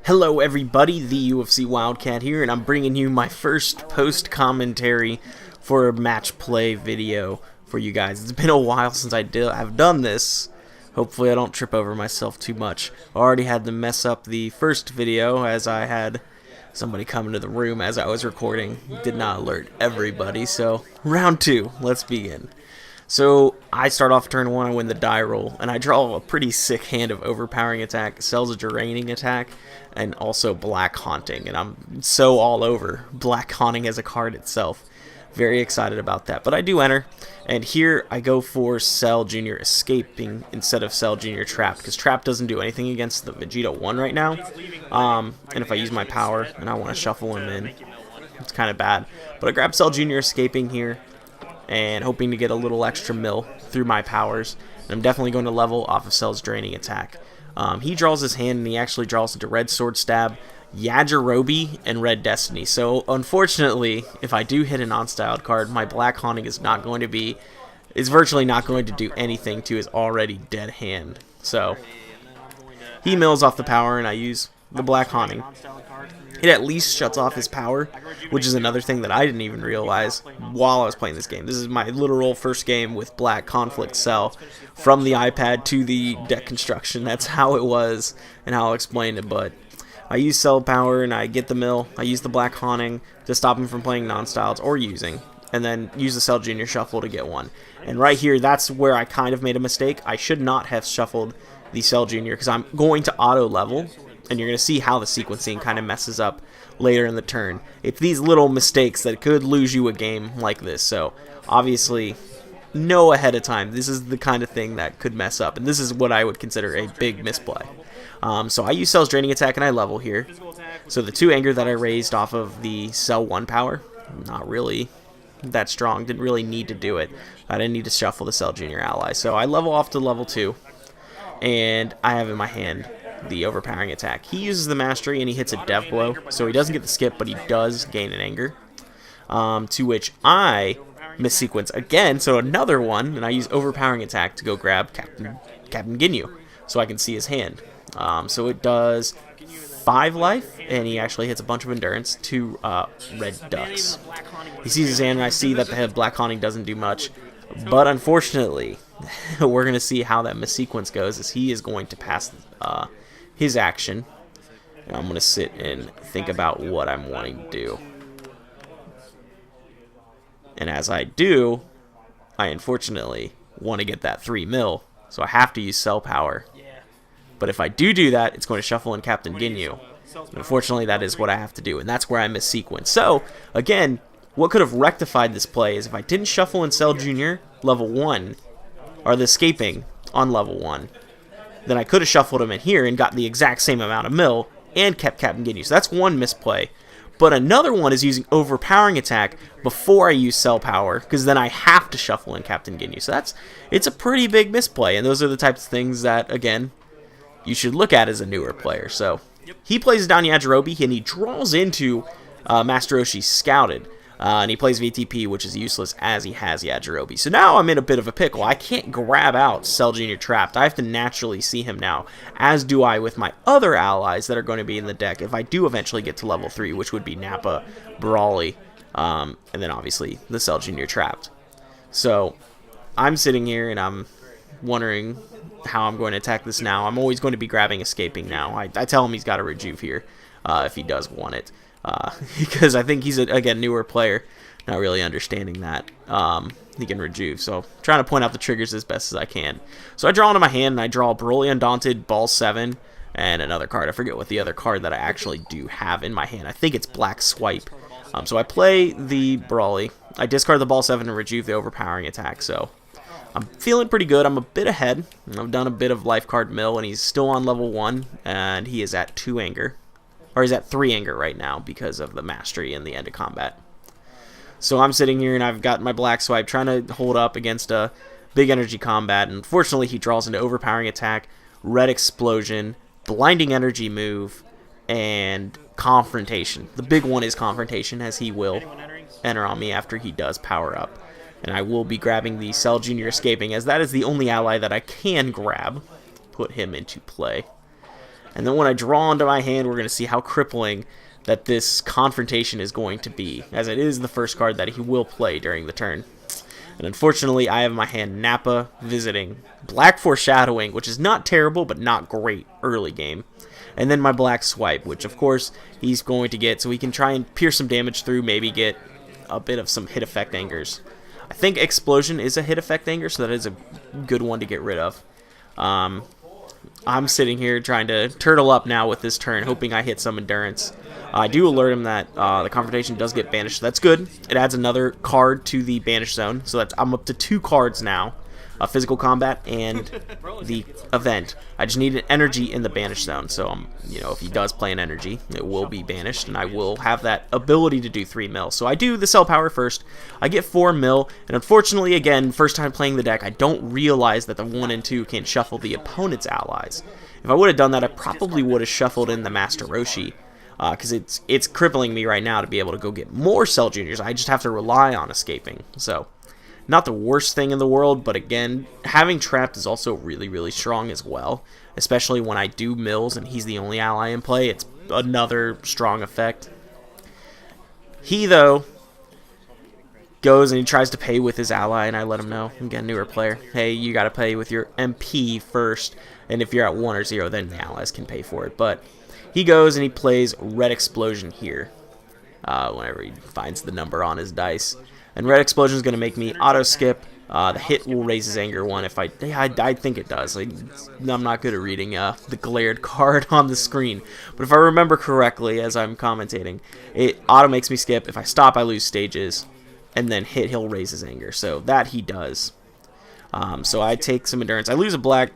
Hello everybody, the UofCWildcat here, and I'm bringing you my first post-commentary for a match play video for you guys. It's been a while since I've done this. Hopefully I don't trip over myself too much. I already had to mess up the first video as I had somebody come into the room as I was recording. Did not alert everybody, so round 2, let's begin. So I start off turn 1, I win the die roll, and I draw a pretty sick hand of overpowering attack, sells a draining attack, and also black haunting, and I'm so all over black haunting as a card itself. Very excited about that, but I do enter, and here I go for Cell Jr. Escaping instead of Cell Jr. Trapped, because Trap doesn't do anything against the Vegeta 1 right now, and if I use my power and I want to shuffle him in, it's kind of bad, but I grab Cell Jr. Escaping here, and hoping to get a little extra mill through my powers. And I'm definitely going to level off of Cell's draining attack. He draws his hand, and he actually draws into Red Sword Stab, Yajirobe, and Red Destiny. So unfortunately, if I do hit a non-styled card, my Black Haunting is virtually not going to do anything to his already dead hand. So he mills off the power, and I use the Black Haunting. It at least shuts off his power, which is another thing that I didn't even realize while I was playing this game. This is my literal first game with Black Conflict Cell from the iPad to the deck construction. That's how it was and how I'll explain it, but I use Cell Power and I get the mill. I use the Black Haunting to stop him from playing non-styles or using, and then use the Cell Jr. Shuffle to get one. And right here, that's where I kind of made a mistake. I should not have shuffled the Cell Jr. because I'm going to auto-level, and you're going to see how the sequencing kind of messes up later in the turn. It's these little mistakes that could lose you a game like this. So obviously, know ahead of time. This is the kind of thing that could mess up, and this is what I would consider a big misplay. So I use Cell's draining attack, and I level here. So the 2 anger that I raised off of the Cell 1 power, not really that strong. Didn't really need to do it. I didn't need to shuffle the Cell Jr. ally. So I level off to level 2, and I have in my hand the overpowering attack. He uses the mastery and he hits a dev blow, so he doesn't get the skip, but he does gain an anger. To which I missequence again, so another one, and I use overpowering attack to go grab Captain Ginyu, so I can see his hand. So it does 5 life, and he actually hits a bunch of endurance, 2 red ducks. He sees his hand, and I see that the Black Haunting doesn't do much, but unfortunately, we're going to see how that missequence goes, as he is going to pass his action, and I'm going to sit and think about what I'm wanting to do. And as I do, I unfortunately want to get that 3 mil, so I have to use Cell Power. But if I do that, it's going to shuffle in Captain Ginyu. And unfortunately, that is what I have to do, and that's where I missequence. So, again, what could have rectified this play is if I didn't shuffle in Cell Jr. level 1, or the escaping on level 1, then I could have shuffled him in here and got the exact same amount of mill and kept Captain Ginyu. So that's one misplay. But another one is using overpowering attack before I use Cell Power, because then I have to shuffle in Captain Ginyu. So it's a pretty big misplay, and those are the types of things that, again, you should look at as a newer player. So he plays down Yajirobe, and he draws into Master Roshi's Scouted. And he plays VTP, which is useless as he has Yajirobe. So now I'm in a bit of a pickle. I can't grab out Cell Jr. Trapped. I have to naturally see him now, as do I with my other allies that are going to be in the deck if I do eventually get to level 3, which would be Nappa, Brawly, and then obviously the Cell Jr. Trapped. So I'm sitting here and I'm wondering how I'm going to attack this now. I'm always going to be grabbing Escaping now. I tell him he's got a Rejuve here if he does want it. Because I think he's, again, newer player, not really understanding that he can Rejuve. So trying to point out the triggers as best as I can. So I draw into my hand, and I draw Broly Undaunted, Ball 7, and another card. I forget what the other card that I actually do have in my hand. I think it's Black Swipe. So I play the Broly. I discard the Ball 7 and Rejuve the overpowering attack. So I'm feeling pretty good. I'm a bit ahead. I've done a bit of life card mill, and he's still on level 1, and he is at 2 anger. Or he's at 3 anger right now because of the mastery and the end of combat. So I'm sitting here and I've got my Black Swipe trying to hold up against a big energy combat. And unfortunately, he draws into overpowering attack, Red Explosion, blinding energy move, and confrontation. The big one is confrontation, as he will enter on me after he does power up. And I will be grabbing the Cell Jr. Escaping, as that is the only ally that I can grab. Put him into play. And then when I draw into my hand, we're going to see how crippling that this confrontation is going to be, as it is the first card that he will play during the turn. And unfortunately, I have in my hand Nappa visiting Black Foreshadowing, which is not terrible, but not great early game. And then my Black Swipe, which of course he's going to get, so he can try and pierce some damage through, maybe get a bit of some hit effect angers. I think Explosion is a hit effect anger, so that is a good one to get rid of. I'm sitting here trying to turtle up now with this turn, hoping I hit some endurance. I do alert him that the confrontation does get banished. That's good. It adds another card to the banish zone, so I'm up to 2 cards now. Physical combat and the event. I just need an energy in the banish zone, so you know, if he does play an energy, it will be banished, and I will have that ability to do 3 mil. So I do the cell power first. I get 4 mil, and unfortunately, again, first time playing the deck, I don't realize that the 1 and 2 can shuffle the opponent's allies. If I would have done that, I probably would have shuffled in the Master Roshi, because it's crippling me right now to be able to go get more Cell Juniors. I just have to rely on escaping. So not the worst thing in the world, but again, having Trapped is also really, really strong as well, especially when I do mills and he's the only ally in play. It's another strong effect. He, though, goes and he tries to pay with his ally, and I let him know, again, newer player, hey, you got to pay with your MP first, and if you're at 1 or 0, then the allies can pay for it. But he goes and he plays Red Explosion here, whenever he finds the number on his dice. And Red Explosion is going to make me auto-skip. The hit will raise his anger 1 if I think it does. I'm not good at reading the glared card on the screen. But if I remember correctly as I'm commentating, it auto makes me skip. If I stop, I lose stages. And then hit, he'll raise his anger. So that he does. So I take some endurance. I lose a black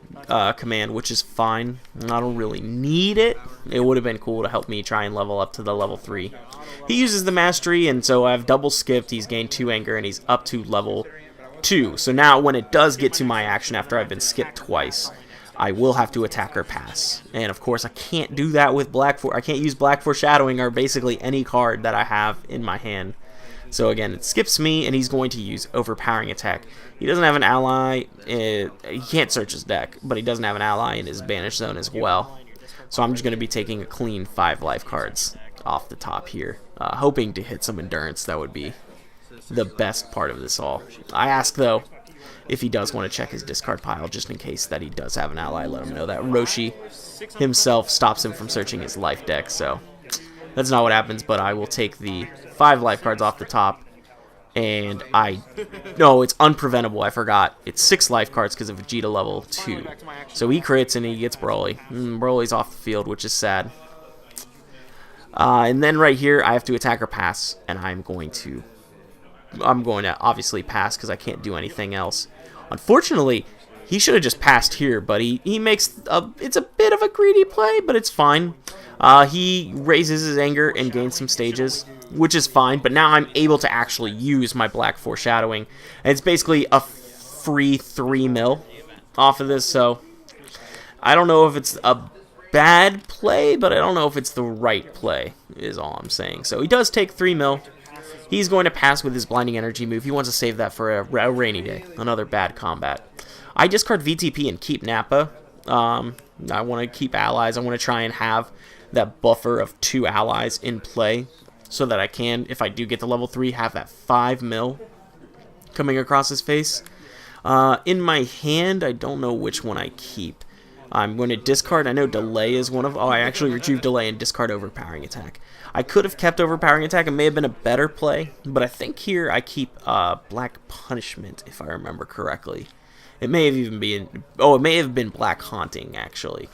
command, which is fine. I don't really need it. It would have been cool to help me try and level up to the level 3. He uses the mastery, and so I've double skipped. He's gained 2 anger, and he's up to level 2. So now when it does get to my action after I've been skipped twice, I will have to attack or pass. And of course, I can't do that with I can't use Black Foreshadowing or basically any card that I have in my hand. So again, it skips me, and he's going to use Overpowering Attack. He doesn't have an ally. He can't search his deck, but he doesn't have an ally in his banish zone as well. So I'm just going to be taking a clean 5 life cards off the top here, hoping to hit some endurance. That would be the best part of this all. I ask, though, if he does want to check his discard pile, just in case that he does have an ally. Let him know that Roshi himself stops him from searching his life deck, so that's not what happens, but I will take the 5 life cards off the top, and no, it's unpreventable, I forgot. It's 6 life cards because of Vegeta level 2. So he crits and he gets Broly. Broly's off the field, which is sad. And then right here, I have to attack or pass, and I'm going to obviously pass because I can't do anything else. Unfortunately, he should have just passed here, but he makes it's a bit of a greedy play, but it's fine. He raises his anger and gains some stages, which is fine, but now I'm able to actually use my Black Foreshadowing, and it's basically a free 3 mil off of this, so I don't know if it's a bad play, but I don't know if it's the right play, is all I'm saying. So he does take 3 mil. He's going to pass with his Blinding Energy move. He wants to save that for a rainy day, another bad combat. I discard VTP and keep Nappa. I want to keep allies. I want to try and have that buffer of 2 allies in play so that I can, if I do get to level 3, have that 5 mil coming across his face. In my hand, I don't know which one I keep. I'm going to discard. I know Delay is one of... Oh, I actually retrieve Delay and discard Overpowering Attack. I could have kept Overpowering Attack. It may have been a better play, but I think here I keep Black Punishment, if I remember correctly. It may have even been... Oh, it may have been Black Haunting, actually.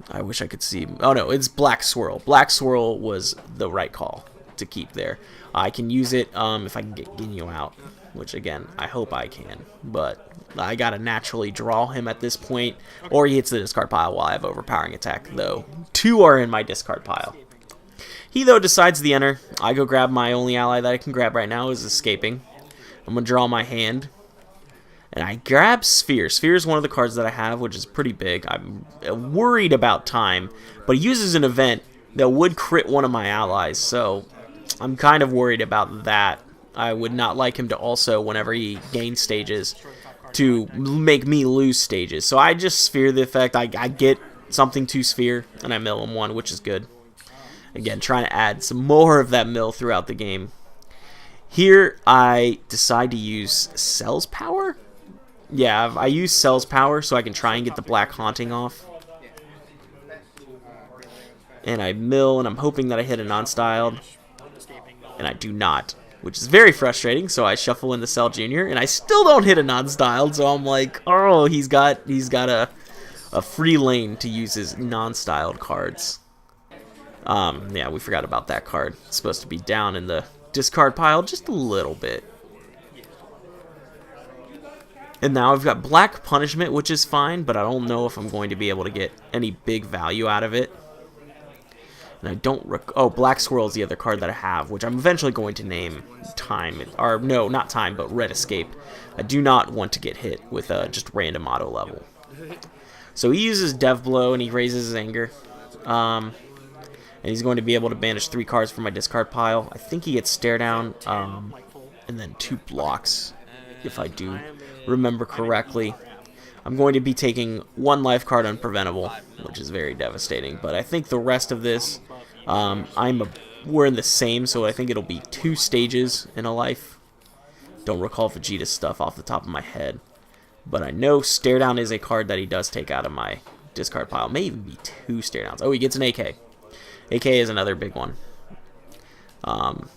I wish I could see... Oh, no, it's Black Swirl. Black Swirl was the right call to keep there. I can use it if I can get Ginyu out, which, again, I hope I can. But I gotta naturally draw him at this point, or he hits the discard pile while I have Overpowering Attack, though 2 are in my discard pile. He, though, decides to enter. I go grab my only ally that I can grab right now is Escaping. I'm going to draw my hand. And I grab Sphere. Sphere is one of the cards that I have, which is pretty big. I'm worried about time, but he uses an event that would crit one of my allies, so I'm kind of worried about that. I would not like him to also, whenever he gains stages, to make me lose stages. So I just Sphere the effect. I get something to sphere, and I mill him 1, which is good. Again, trying to add some more of that mill throughout the game. Here, I decide to use Cell's Power. Yeah, I use Cell's Power so I can try and get the Black Haunting off. And I mill, and I'm hoping that I hit a non-styled. And I do not, which is very frustrating, so I shuffle in the Cell Jr., and I still don't hit a non-styled, so I'm like, oh, he's got a free lane to use his non-styled cards. Yeah, we forgot about that card. It's supposed to be down in the discard pile just a little bit. And now I've got Black Punishment, which is fine, but I don't know if I'm going to be able to get any big value out of it. And I don't oh, Black Swirl is the other card that I have, which I'm eventually going to name Time. Or, no, not Time, but Red Escape. I do not want to get hit with just random auto level. So he uses Dev Blow, and he raises his anger. And he's going to be able to banish 3 cards from my discard pile. I think he gets Stare Down, and then 2 blocks, if I do remember correctly. I'm going to be taking 1 life card unpreventable, which is very devastating. But I think the rest of this, we're in the same, so I think it'll be 2 stages in a life. Don't recall Vegeta stuff off the top of my head. But I know Stare Down is a card that he does take out of my discard pile. May even be 2 Stare Downs. Oh, he gets an AK. AK is another big one. But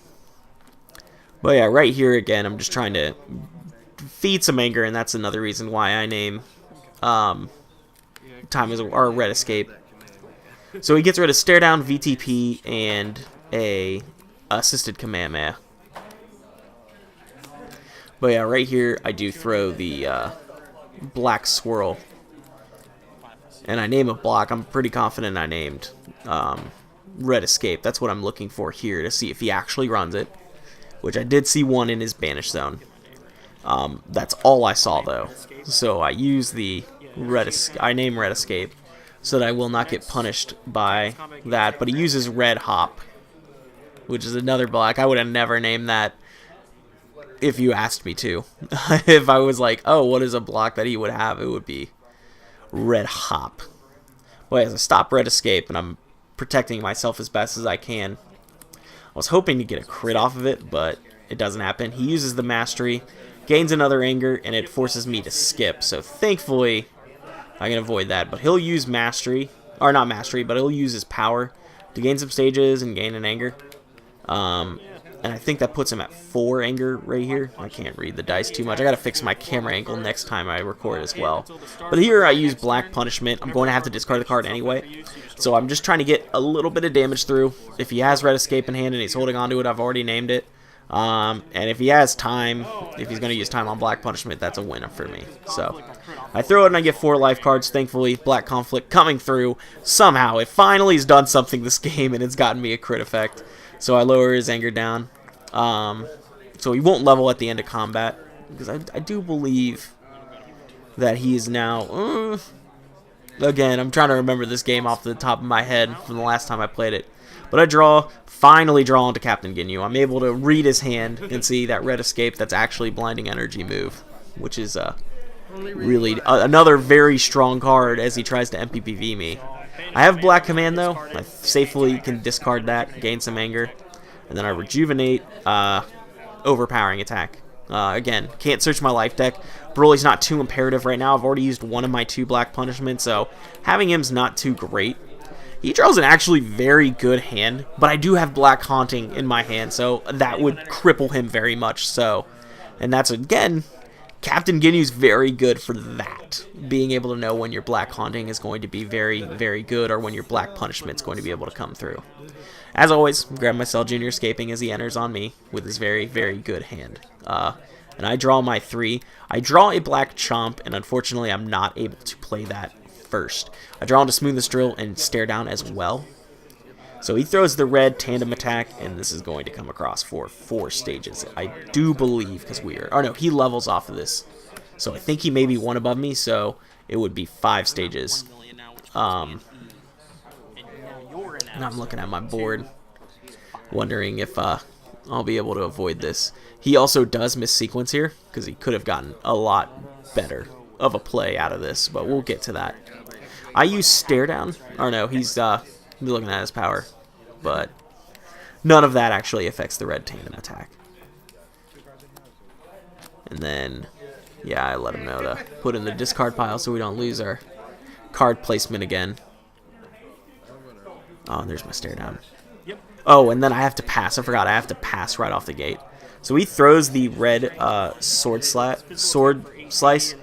yeah, right here again, I'm just trying to feed some anger, and that's another reason why I name Time as or Red Escape. So he gets rid of Stare Down, VTP, and a Assisted Kamehameha. But yeah, right here I do throw the Black Swirl, and I name a block. I'm pretty confident I named Red Escape. That's what I'm looking for here to see if he actually runs it, which I did see 1 in his banish zone. That's all I saw though. So I use the I name Red Escape so that I will not get punished by that. But he uses Red Hop, which is another block. I would have never named that if you asked me to. If I was like, oh, what is a block that he would have, it would be Red Hop. Well, as I stop Red Escape, and I'm protecting myself as best as I can. I was hoping to get a crit off of it, but it doesn't happen. He uses the Mastery, gains another anger, and it forces me to skip. So thankfully, I can avoid that. But he'll use Mastery, or not Mastery, but he'll use his power to gain some stages and gain an anger. And I think that puts him at 4 anger right here. I can't read the dice too much. I gotta fix my camera angle next time I record as well. But here I use Black Punishment. I'm going to have to discard the card anyway. So I'm just trying to get a little bit of damage through. If he has Red Escape in hand and he's holding on to it, I've already named it. And if he has Time, if he's going to use Time on Black Punishment, that's a winner for me. So I throw it and I get 4 life cards. Thankfully, Black Conflict coming through. Somehow, it finally has done something this game, and it's gotten me a crit effect. So I lower his anger down. So he won't level at the end of combat, because I do believe that he is now... again, I'm trying to remember this game off the top of my head from the last time I played it. But I finally draw into Captain Ginyu. I'm able to read his hand and see that Red Escape that's actually Blinding Energy move, which is really another very strong card as he tries to MPPV me. I have Black Command though. I safely can discard that, gain some anger, and then I Rejuvenate, Overpowering Attack. Again, can't search my life deck. Broly's not too imperative right now. I've already used 1 of my 2 Black Punishments, so having him's not too great. He draws an actually very good hand, but I do have Black Haunting in my hand, so that would cripple him very much so. And that's, again, Captain Ginyu's very good for that. Being able to know when your Black Haunting is going to be very, very good, or when your Black Punishment is going to be able to come through. As always, grab my Cell Jr. escaping as he enters on me with his very, very good hand. And I draw my 3. I draw a Black Chomp, and unfortunately I'm not able to play that first. I draw into Smooth the Drill and Stare Down as well. So he throws the red tandem attack, and this is going to come across for 4 stages. I do believe, because we are... Oh no, he levels off of this. So I think he may be 1 above me, so it would be 5 stages. And I'm looking at my board, wondering if I'll be able to avoid this. He also does miss sequence here, because he could have gotten a lot better of a play out of this, but we'll get to that. I use stare down. Or no, he's looking at his power. But none of that actually affects the red tandem attack. And then, yeah, I let him know to put in the discard pile so we don't lose our card placement again. Oh, there's my stare down. Oh, and then I have to pass. I forgot I have to pass right off the gate. So he throws the red sword slice,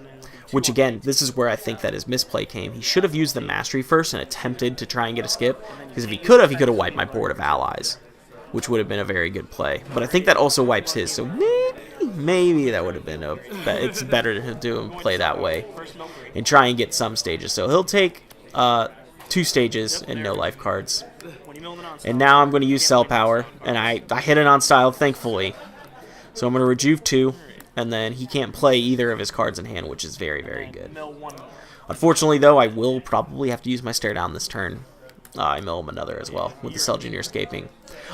which again, this is where I think that his misplay came. He should have used the mastery first and attempted to try and get a skip, because if he could have wiped my board of allies, which would have been a very good play. But I think that also wipes his, so maybe that would have been it's better to do him play that way and try and get some stages. So he'll take 2 stages and no life cards. And now I'm going to use Cell Power, and I hit it on style, thankfully. So I'm going to Rejuve 2, and then he can't play either of his cards in hand, which is very, very good. Unfortunately, though, I will probably have to use my stare down this turn. I mill him another as well, with the Cell Junior escaping.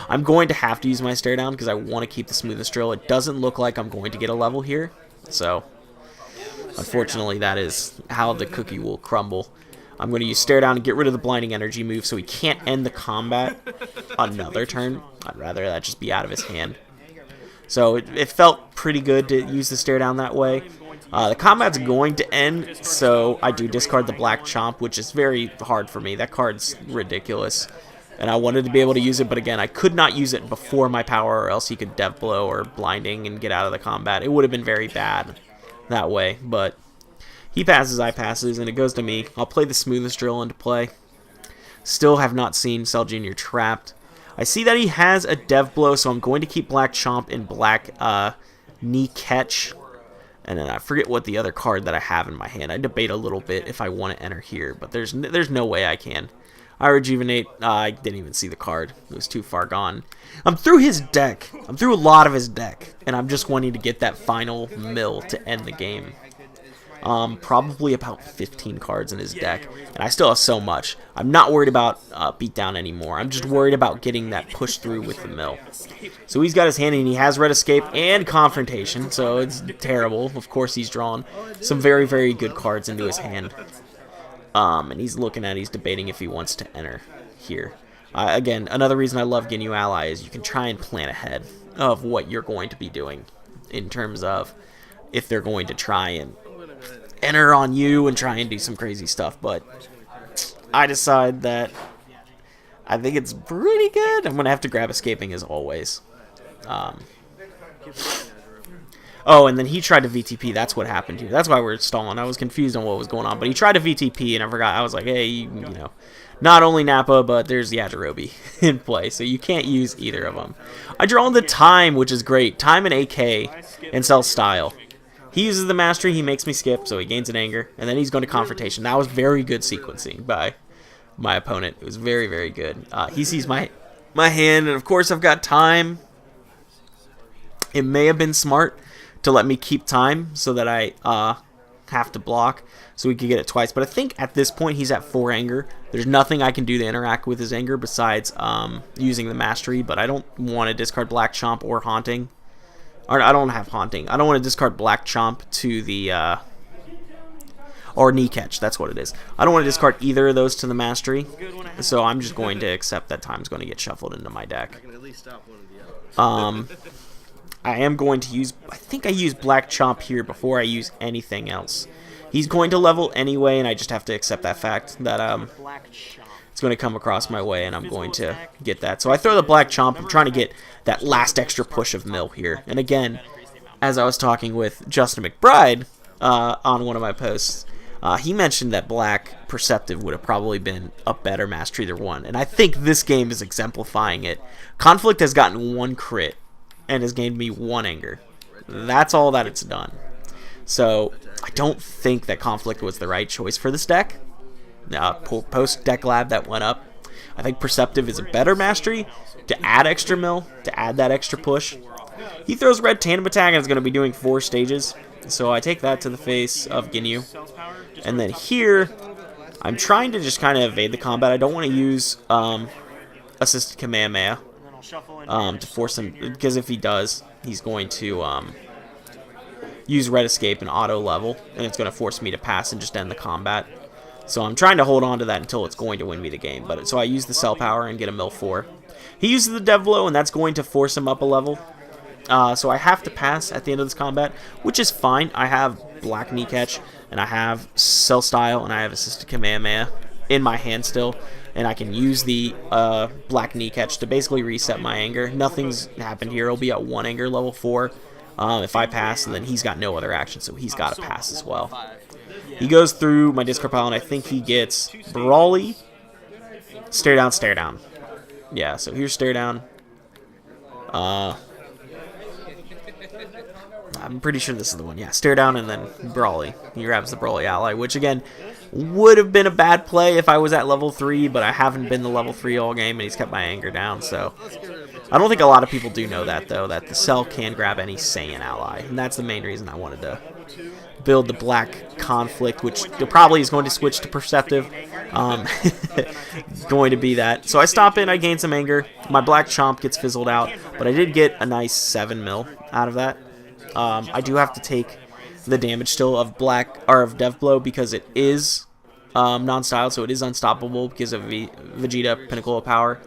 I'm going to have to use my stare down because I want to keep the smoothest drill. It doesn't look like I'm going to get a level here, so unfortunately that is how the cookie will crumble. I'm going to use stare down and get rid of the blinding energy move so he can't end the combat another turn. I'd rather that just be out of his hand. So it felt pretty good to use the stare down that way. The combat's going to end, so I do discard the Black Chomp, which is very hard for me. That card's ridiculous, and I wanted to be able to use it, but again, I could not use it before my power, or else he could Death Blow or Blinding and get out of the combat. It would have been very bad that way, but he passes, I passes, and it goes to me. I'll play the smoothest drill into play. Still have not seen Cell Junior trapped. I see that he has a Dev Blow, so I'm going to keep Black Chomp and Black Knee Catch. And then I forget what the other card that I have in my hand. I debate a little bit if I want to enter here, but there's no way I can. I Rejuvenate. I didn't even see the card. It was too far gone. I'm through his deck. I'm through a lot of his deck, and I'm just wanting to get that final mill to end the game. Probably about 15 cards in his deck, and I still have so much. I'm not worried about beatdown anymore. I'm just worried about getting that push through with the mill. So he's got his hand, and he has Red Escape and Confrontation, so it's terrible. Of course he's drawn some very, very good cards into his hand. And he's debating if he wants to enter here. Again, another reason I love Ginyu Ally is you can try and plan ahead of what you're going to be doing in terms of if they're going to try and enter on you and try and do some crazy stuff, but I decide that I think it's pretty good. I'm going to have to grab Escaping as always. Oh, and then he tried to VTP. That's what happened here. That's why we're stalling. I was confused on what was going on, but he tried to VTP, and I forgot. I was like, hey, you know, not only Nappa, but there's Yajirobe in play, so you can't use either of them. I draw on the Time, which is great. Time and AK and Cell Style. He uses the Mastery, he makes me skip, so he gains an Anger, and then he's going to Confrontation. That was very good sequencing by my opponent. It was very, very good. He sees my hand, and of course I've got Time. It may have been smart to let me keep Time so that I have to block so we could get it twice. But I think at this point he's at 4 Anger. There's nothing I can do to interact with his Anger besides using the Mastery, but I don't want to discard Black Chomp or Haunting. Or I don't have Haunting. I don't want to discard Black Chomp to the or Knee Catch. That's what it is. I don't want to discard either of those to the Mastery, so I'm just going to accept that Time's going to get shuffled into my deck. I am going to use, I think I use Black Chomp here before I use anything else. He's going to level anyway, and I just have to accept that fact that it's going to come across my way, and I'm going to get that. So I throw the Black Chomp. I'm trying to get that last extra push of mill here. And again, as I was talking with Justin McBride on one of my posts, he mentioned that Black Perceptive would have probably been a better Mastery than one. And I think this game is exemplifying it. Conflict has gotten 1 crit and has gained me 1 Anger. That's all that it's done. So I don't think that Conflict was the right choice for this deck. Post deck lab that went up, I think Perceptive is a better Mastery to add extra mill, to add that extra push. He throws Red Tandem Attack and is going to be doing 4 stages, so I take that to the face of Ginyu. And then here, I'm trying to just kind of evade the combat. I don't want to use Assisted Kamehameha to force him, because if he does, he's going to use Red Escape and auto level, and it's going to force me to pass and just end the combat. So I'm trying to hold on to that until it's going to win me the game. But so I use the Cell Power and get a Mill 4. He uses the Dev Blow, and that's going to force him up a level. So I have to pass at the end of this combat, which is fine. I have Black Knee Catch, and I have Cell Style, and I have Assisted Kamehameha in my hand still. And I can use the Black Knee Catch to basically reset my anger. Nothing's happened here. He'll be at 1 anger, level 4. If I pass, and then he's got no other action, so he's got to pass as well. He goes through my discard pile, and I think he gets Brawly, Stare Down, Stare Down. Yeah, so here's Stare Down. I'm pretty sure this is the one. Yeah, Stare Down and then Brawly. He grabs the Brawly ally, which again would have been a bad play if I was at level 3, but I haven't been the level 3 all game, and he's kept my anger down. So I don't think a lot of people do know that, though, that the Cell can grab any Saiyan ally, and that's the main reason I wanted to build the Black Conflict, which probably is going to switch to Perceptive. Going to be that. So I stop in, I gain some anger. My Black Chomp gets fizzled out, but I did get a nice 7 mil out of that. I do have to take the damage still of Dev Blow because it is non-styled, so it is unstoppable because of Vegeta Pinnacle of Power.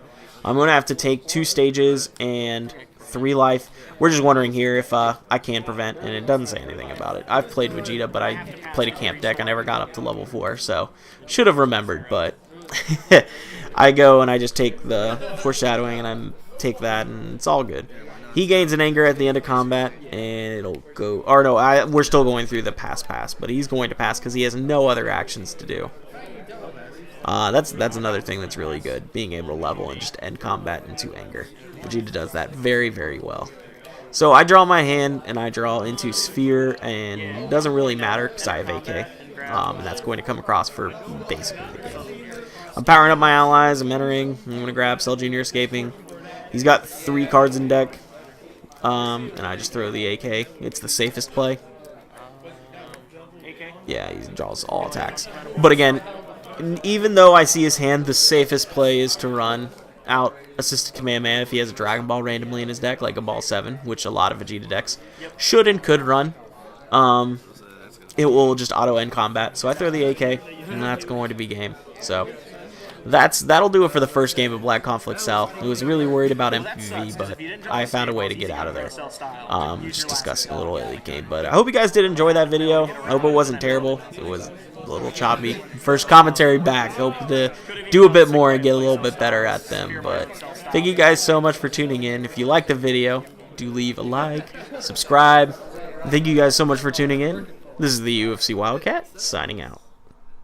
I'm going to have to take 2 stages and 3 life. We're just wondering here if I can prevent, and it doesn't say anything about it. I've played Vegeta, but I played a camp deck. I never got up to level 4, so should have remembered, but I go and I just take the Foreshadowing, and I take that, and it's all good. He gains an anger at the end of combat, and it'll go... Or no, we're still going through the pass, but he's going to pass because he has no other actions to do. That's another thing that's really good, being able to level and just end combat into anger. Vegeta does that very, very well. So I draw my hand, and I draw into Sphere, and it doesn't really matter because I have AK. And that's going to come across for basically the game. I'm powering up my allies, I'm entering, I'm going to grab Cell Jr. Escaping. He's got 3 cards in deck. And I just throw the AK. It's the safest play. Yeah, he draws all attacks. But again, even though I see his hand, the safest play is to run out Assisted Kamehameha if he has a Dragon Ball randomly in his deck, like a Ball 7, which a lot of Vegeta decks should and could run. It will just auto-end combat. So I throw the AK, and that's going to be game. So that'll do it for the first game of Black Conflict Cell. I was really worried about MPV, but I found a way to get out of there. Just discussing a little elite game. But I hope you guys did enjoy that video. I hope it wasn't terrible. It was a little choppy. First commentary back. Hope to do a bit more and get a little bit better at them. But thank you guys so much for tuning in. If you liked the video, do leave a like, subscribe. Thank you guys so much for tuning in. This is the UFC Wildcat, signing out.